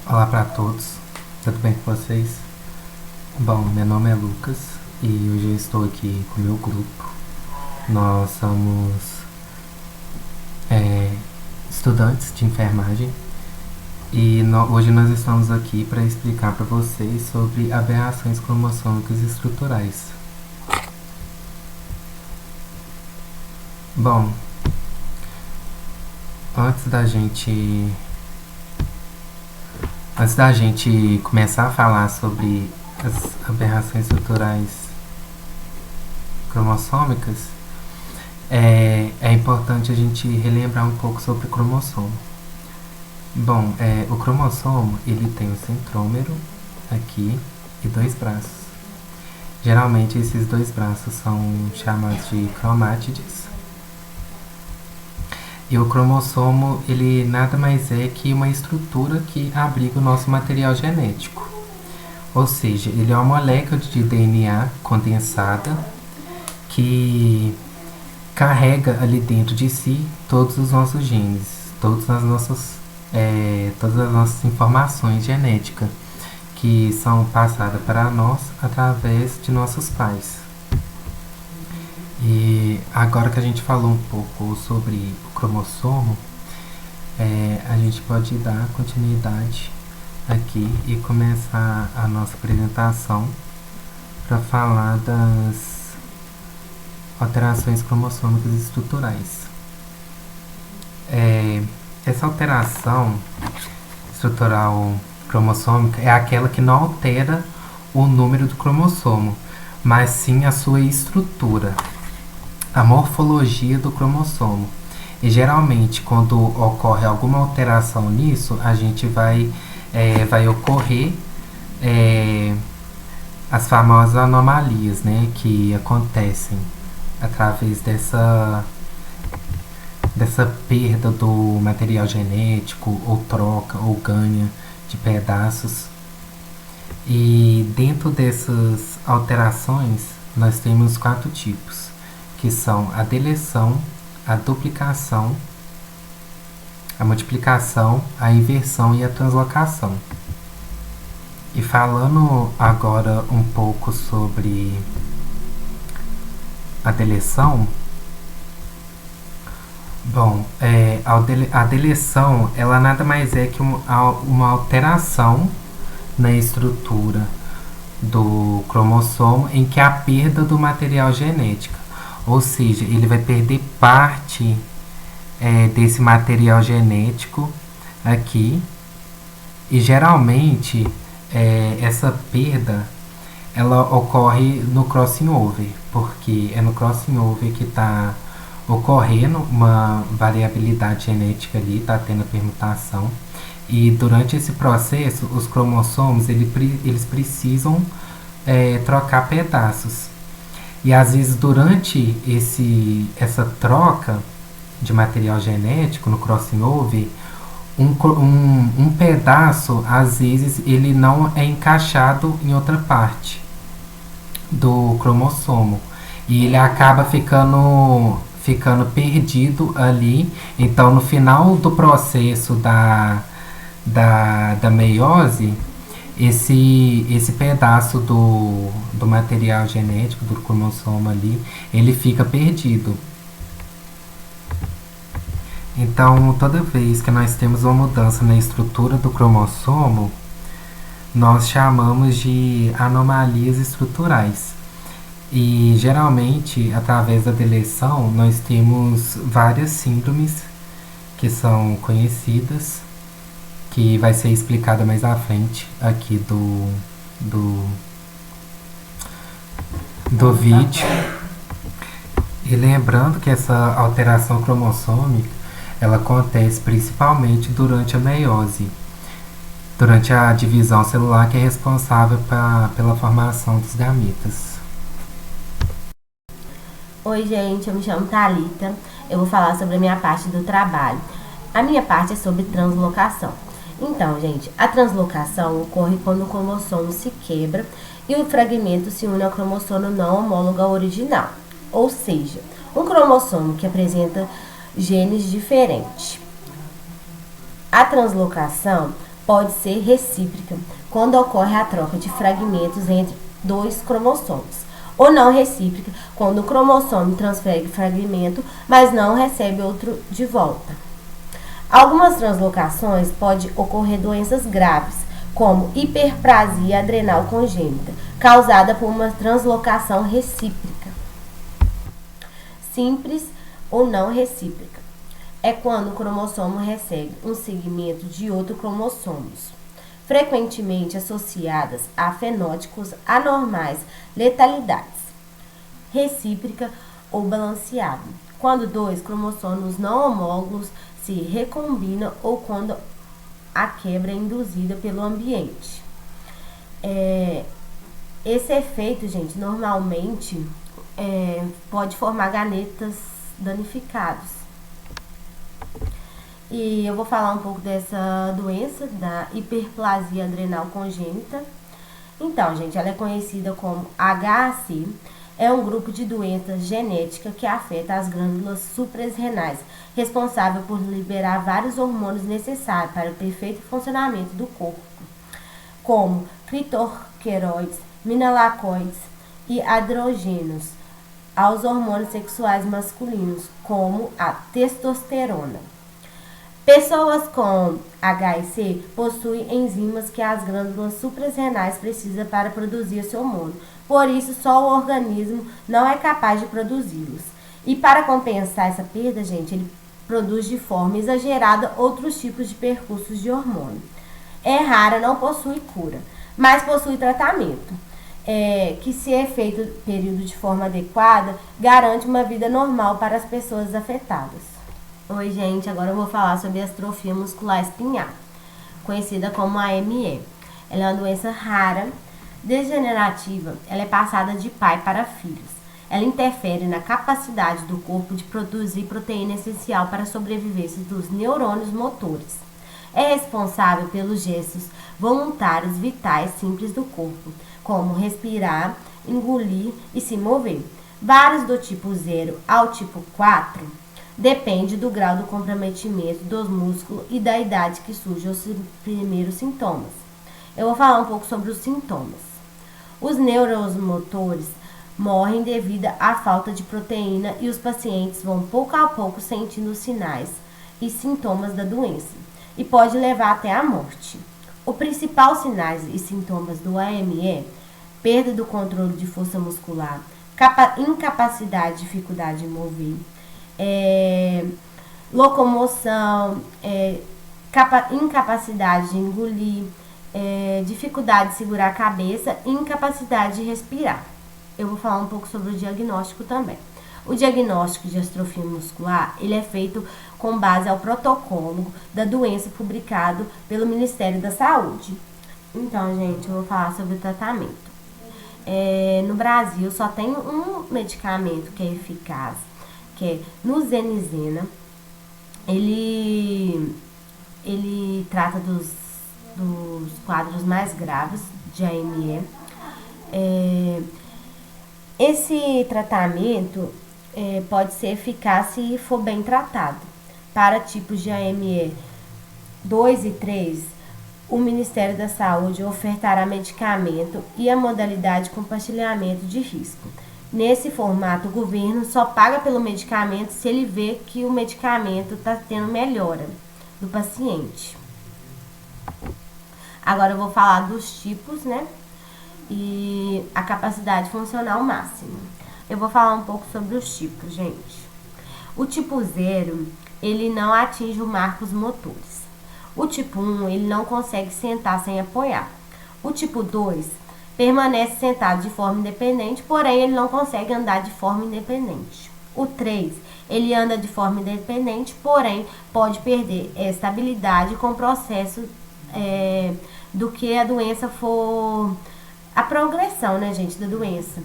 Olá para todos, tudo bem com vocês? Bom, meu nome é Lucas e hoje eu estou aqui com o meu grupo. Nós somos estudantes de enfermagem e hoje nós estamos aqui para explicar para vocês sobre aberrações cromossômicas estruturais. Bom, antes da gente começar a falar sobre as aberrações estruturais cromossômicas, é importante a gente relembrar um pouco sobre o cromossomo. Bom, o cromossomo ele tem um centrômero aqui e dois braços. Geralmente esses dois braços são chamados de cromátides. E o cromossomo ele nada mais é que uma estrutura que abriga o nosso material genético. Ou seja, ele é uma molécula de DNA condensada que carrega ali dentro de si todos os nossos genes, todas as nossas informações genéticas que são passadas para nós através de nossos pais. E agora que a gente falou um pouco sobre o cromossomo, a gente pode dar continuidade aqui e começar a nossa apresentação para falar das alterações cromossômicas estruturais. Essa alteração estrutural cromossômica é aquela que não altera o número do cromossomo, mas sim a sua estrutura, a morfologia do cromossomo. E geralmente, quando ocorre alguma alteração nisso, a gente vai ocorrer as famosas anomalias, né, que acontecem através dessa perda do material genético, ou troca, ou ganha de pedaços. E dentro dessas alterações, nós temos 4 tipos, que são a deleção, a duplicação, a multiplicação, a inversão e a translocação. E falando agora um pouco sobre a deleção, bom, a deleção ela nada mais é que uma alteração na estrutura do cromossomo em que há perda do material genético. Ou seja, ele vai perder parte desse material genético aqui. E geralmente essa perda ela ocorre no crossing over, porque é no crossing over que está ocorrendo uma variabilidade genética ali, está tendo a permutação. E durante esse processo, os cromossomos eles precisam trocar pedaços. E às vezes durante essa troca de material genético no crossing over, um pedaço, às vezes, ele não é encaixado em outra parte do cromossomo. E ele acaba ficando perdido ali. Então, no final do processo da meiose, esse pedaço do material genético do cromossomo ali, ele fica perdido. Então, toda vez que nós temos uma mudança na estrutura do cromossomo, nós chamamos de anomalias estruturais. E geralmente, através da deleção, nós temos várias síndromes que são conhecidas, que vai ser explicada mais à frente aqui do vídeo. E lembrando que essa alteração cromossômica ela acontece principalmente durante a meiose, durante a divisão celular que é responsável pela formação dos gametas. Oi gente, eu me chamo Thalita, eu vou falar sobre a minha parte do trabalho. A minha parte é sobre translocação. Então, gente, a translocação ocorre quando o cromossomo se quebra e o fragmento se une ao cromossomo não homólogo ao original. Ou seja, um cromossomo que apresenta genes diferentes. A translocação pode ser recíproca, quando ocorre a troca de fragmentos entre dois cromossomos, ou não recíproca, quando o cromossomo transfere fragmento, mas não recebe outro de volta. Algumas translocações podem ocorrer doenças graves, como hiperplasia adrenal congênita, causada por uma translocação recíproca. Simples ou não recíproca é quando o cromossomo recebe um segmento de outro cromossomo, frequentemente associadas a fenótipos anormais, letalidades. Recíproca ou balanceada, quando dois cromossomos não homólogos se recombinam ou quando a quebra é induzida pelo ambiente. Esse efeito, gente, normalmente pode formar gametas danificados. E eu vou falar um pouco dessa doença, da hiperplasia adrenal congênita. Então, gente, ela é conhecida como HAC, é um grupo de doenças genética que afeta as glândulas suprarrenais, responsável por liberar vários hormônios necessários para o perfeito funcionamento do corpo, como clitorqueroides, mineralocorticoides e andrógenos, aos hormônios sexuais masculinos, como a testosterona. Pessoas com HIC possuem enzimas que as glândulas suprarrenais precisam para produzir esse hormônio, por isso só o organismo não é capaz de produzi-los. E para compensar essa perda, gente, ele produz de forma exagerada outros tipos de percursos de hormônio. É rara, não possui cura, mas possui tratamento, que se é feito período de forma adequada, garante uma vida normal para as pessoas afetadas. Oi, gente, agora eu vou falar sobre a atrofia muscular espinhar, conhecida como AME. Ela é uma doença rara, degenerativa, ela é passada de pai para filhos. Ela interfere na capacidade do corpo de produzir proteína essencial para a sobrevivência dos neurônios motores. É responsável pelos gestos voluntários vitais simples do corpo, como respirar, engolir e se mover. Vários do tipo 0 ao tipo 4 depende do grau do comprometimento dos músculos e da idade que surgem os primeiros sintomas. Eu vou falar um pouco sobre os sintomas. Os neuromotores morrem devido à falta de proteína e os pacientes vão pouco a pouco sentindo os sinais e sintomas da doença e pode levar até a morte. Os principais sinais e sintomas do AME é perda do controle de força muscular, incapacidade, dificuldade de mover, locomoção, incapacidade de engolir, dificuldade de segurar a cabeça e incapacidade de respirar. Eu vou falar um pouco sobre o diagnóstico também. O diagnóstico de atrofia muscular, ele é feito com base ao protocolo da doença publicado pelo Ministério da Saúde. Então, gente, eu vou falar sobre o tratamento. No Brasil, só tem um medicamento que é eficaz, que é Nuzenizena. Ele trata dos quadros mais graves de AME. Esse tratamento pode ser eficaz se for bem tratado. Para tipos de AME 2 e 3, o Ministério da Saúde ofertará medicamento e a modalidade de compartilhamento de risco. Nesse formato, o governo só paga pelo medicamento se ele vê que o medicamento está tendo melhora do paciente. Agora eu vou falar dos tipos, né? E a capacidade funcional máxima. Eu vou falar um pouco sobre os tipos, gente. O tipo 0, ele não atinge os marcos motores. O tipo 1, ele não consegue sentar sem apoiar. O tipo 2 permanece sentado de forma independente, porém ele não consegue andar de forma independente. O 3, ele anda de forma independente, porém pode perder estabilidade com o processo do que a doença for... a progressão, né, gente, da doença.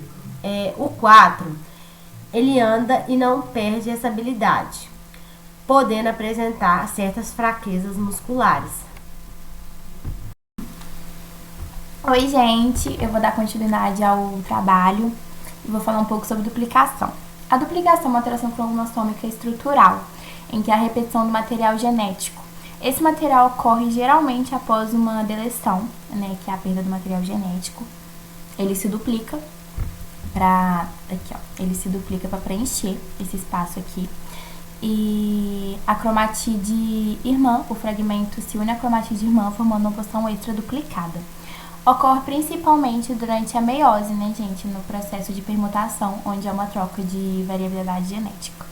O 4, ele anda e não perde essa habilidade, podendo apresentar certas fraquezas musculares. Oi, gente, eu vou dar continuidade ao trabalho e vou falar um pouco sobre duplicação. A duplicação é uma alteração cromossômica estrutural, em que a repetição do material genético Esse material ocorre geralmente após uma deleção, né, que é a perda do material genético. Ele se duplica para preencher esse espaço aqui. E a cromatide irmã, o fragmento se une à cromatide irmã formando uma posição extra duplicada. Ocorre principalmente durante a meiose, né, gente, no processo de permutação, onde há uma troca de variabilidade genética.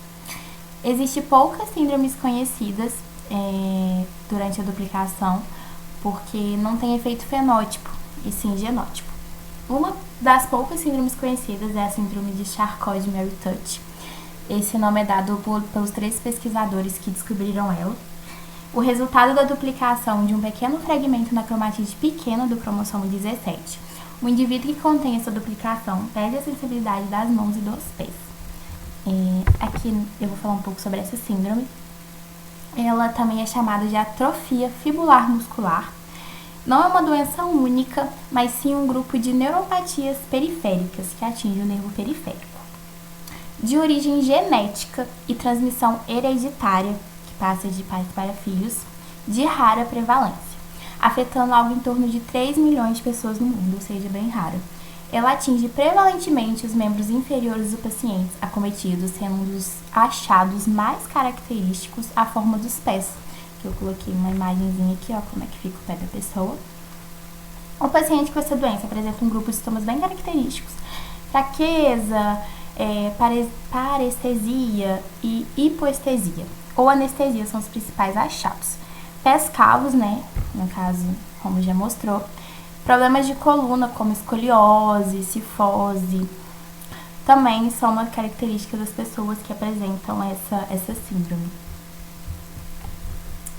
Existem poucas síndromes conhecidas durante a duplicação, porque não tem efeito fenótipo, e sim genótipo. Uma das poucas síndromes conhecidas é a síndrome de Charcot-Marie-Tooth. Esse nome é dado pelos 3 pesquisadores que descobriram ela. O resultado da duplicação de um pequeno fragmento na cromatide pequena do cromossomo 17. O indivíduo que contém essa duplicação perde a sensibilidade das mãos e dos pés. Aqui eu vou falar um pouco sobre essa síndrome. Ela também é chamada de atrofia fibular muscular. Não é uma doença única, mas sim um grupo de neuropatias periféricas que atinge o nervo periférico. De origem genética e transmissão hereditária, que passa de pais para filhos, de rara prevalência, afetando algo em torno de 3 milhões de pessoas no mundo, ou seja, bem rara. Ela atinge prevalentemente os membros inferiores dos pacientes acometidos, sendo um dos achados mais característicos a forma dos pés, que eu coloquei uma imagenzinha aqui, ó, como é que fica o pé da pessoa. O paciente com essa doença apresenta um grupo de sintomas bem característicos: fraqueza, parestesia e hipoestesia, ou anestesia são os principais achados. Pés calvos, né, no caso, como já mostrou. Problemas de coluna, como escoliose, cifose, também são uma característica das pessoas que apresentam essa síndrome.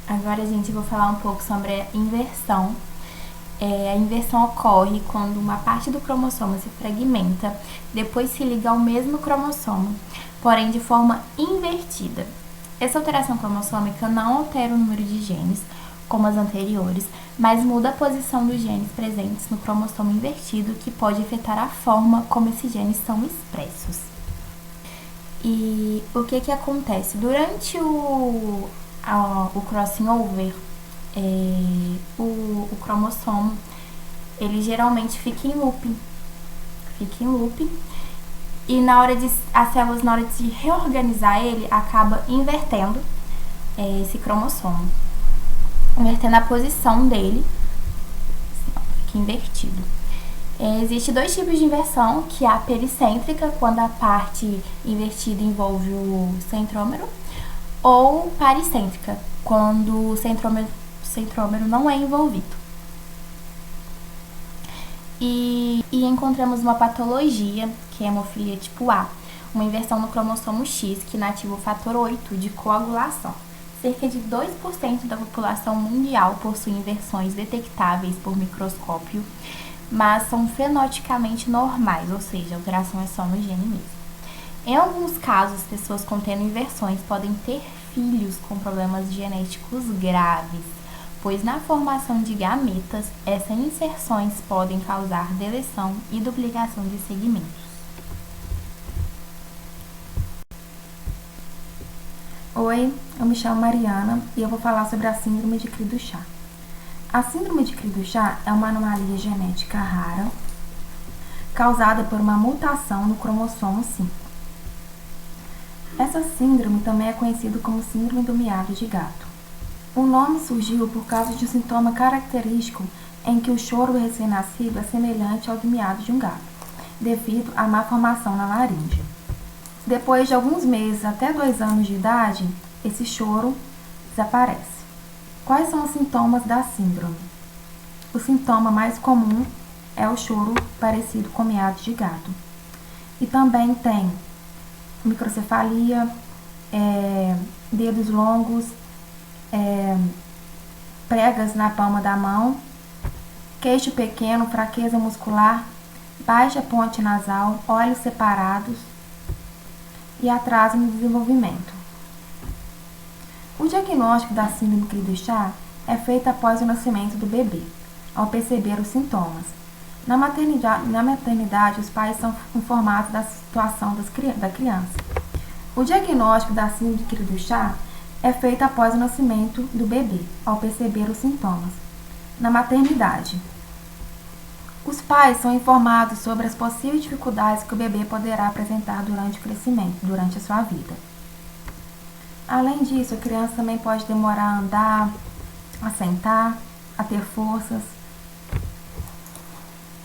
Agora, gente, eu vou falar um pouco sobre a inversão. A inversão ocorre quando uma parte do cromossomo se fragmenta, depois se liga ao mesmo cromossomo, porém de forma invertida. Essa alteração cromossômica não altera o número de genes, como as anteriores, mas muda a posição dos genes presentes no cromossomo invertido, que pode afetar a forma como esses genes são expressos. E o que acontece? Durante o crossing over, o cromossomo, ele geralmente fica em looping. E as células, na hora de se reorganizar, ele acaba invertendo esse cromossomo. Invertendo a posição dele, fica invertido. Existem 2 tipos de inversão, que é a pericêntrica, quando a parte invertida envolve o centrômero, ou paricêntrica, quando o centrômero não é envolvido. E encontramos uma patologia, que é a hemofilia tipo A, uma inversão no cromossomo X, que inativa o fator 8 de coagulação. Cerca de 2% da população mundial possui inversões detectáveis por microscópio, mas são fenotipicamente normais, ou seja, a alteração é só no gene mesmo. Em alguns casos, pessoas contendo inversões podem ter filhos com problemas genéticos graves, pois na formação de gametas, essas inserções podem causar deleção e duplicação de segmentos. Oi, eu me chamo Mariana e eu vou falar sobre a síndrome de Cri-du-Chat. A síndrome de Cri-du-Chat é uma anomalia genética rara causada por uma mutação no cromossomo 5. Essa síndrome também é conhecida como síndrome do miado de gato. O nome surgiu por causa de um sintoma característico em que o choro do recém-nascido é semelhante ao do miado de um gato, devido à má formação na laringe. Depois de alguns meses até 2 anos de idade, esse choro desaparece. Quais são os sintomas da síndrome? O sintoma mais comum é o choro parecido com miado de gato. E também tem microcefalia, dedos longos, pregas na palma da mão, queixo pequeno, fraqueza muscular, baixa ponte nasal, olhos separados e atraso no desenvolvimento. O diagnóstico da síndrome Cri-du-Chat é feito após o nascimento do bebê, ao perceber os sintomas. Na maternidade, os pais são informados da situação da criança. O diagnóstico da síndrome Cri-du-Chat é feita após o nascimento do bebê, ao perceber os sintomas. Na maternidade, os pais são informados sobre as possíveis dificuldades que o bebê poderá apresentar durante o crescimento, durante a sua vida. Além disso, a criança também pode demorar a andar, a sentar, a ter forças.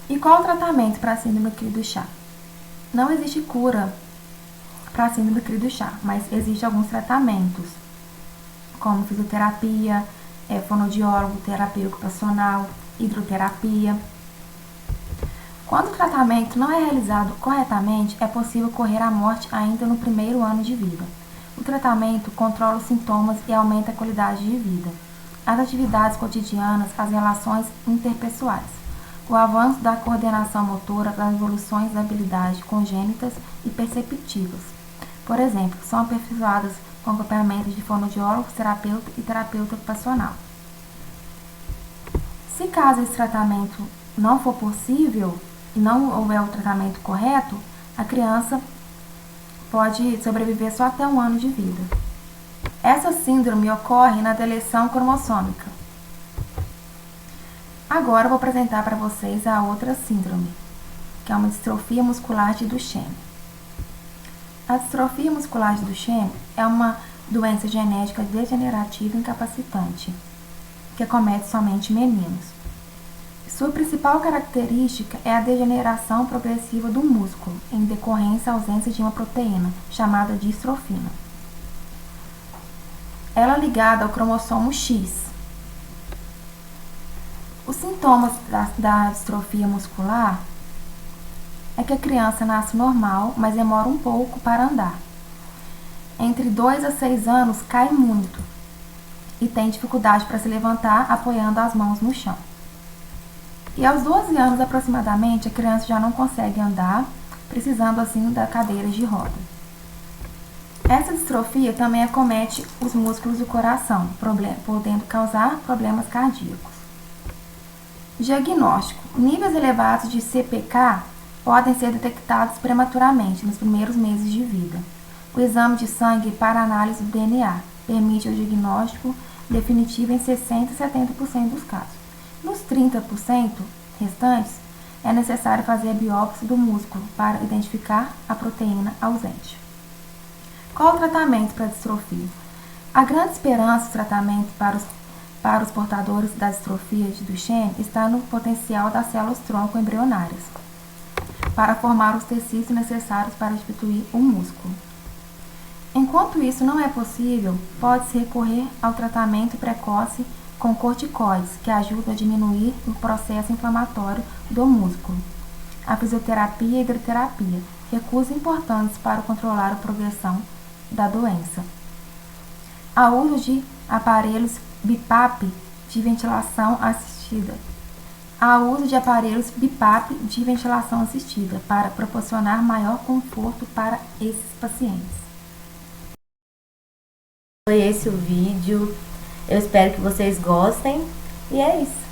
E qual o tratamento para a síndrome do cri do chá? Não existe cura para a síndrome do cri do chá, mas existem alguns tratamentos, como fisioterapia, fonoaudiólogo, terapia ocupacional, hidroterapia. Quando o tratamento não é realizado corretamente, é possível ocorrer a morte ainda no primeiro ano de vida. O tratamento controla os sintomas e aumenta a qualidade de vida, as atividades cotidianas, as relações interpessoais, o avanço da coordenação motora, das evoluções da habilidade congênitas e perceptivas. Por exemplo, são aperfeiçoadas com acompanhamento de fonoaudiólogo, terapeuta e terapeuta ocupacional. Se caso esse tratamento não for possível e não houver o tratamento correto, a criança pode sobreviver só até 1 ano de vida. Essa síndrome ocorre na deleção cromossômica. Agora eu vou apresentar para vocês a outra síndrome, que é uma distrofia muscular de Duchenne. A distrofia muscular de Duchenne é uma doença genética degenerativa incapacitante, que acomete somente meninos. Sua principal característica é a degeneração progressiva do músculo, em decorrência da ausência de uma proteína, chamada distrofina. Ela é ligada ao cromossomo X. Os sintomas da distrofia muscular é que a criança nasce normal, mas demora um pouco para andar. Entre 2 a 6 anos, cai muito e tem dificuldade para se levantar apoiando as mãos no chão. E aos 12 anos aproximadamente, a criança já não consegue andar, precisando assim da cadeira de roda. Essa distrofia também acomete os músculos do coração, podendo causar problemas cardíacos. Diagnóstico: níveis elevados de CPK podem ser detectados prematuramente nos primeiros meses de vida. O exame de sangue para análise do DNA permite o diagnóstico definitivo em 60% a 70% dos casos. Nos 30% restantes, é necessário fazer a biópsia do músculo para identificar a proteína ausente. Qual o tratamento para a distrofia? A grande esperança do tratamento para os portadores da distrofia de Duchenne está no potencial das células-tronco embrionárias para formar os tecidos necessários para substituir o músculo. Enquanto isso não é possível, pode-se recorrer ao tratamento precoce com corticoides, que ajudam a diminuir o processo inflamatório do músculo. A fisioterapia e a hidroterapia, recursos importantes para controlar a progressão da doença. Há uso de aparelhos BiPAP de ventilação assistida. Para proporcionar maior conforto para esses pacientes. Foi esse o vídeo. Eu espero que vocês gostem. E é isso.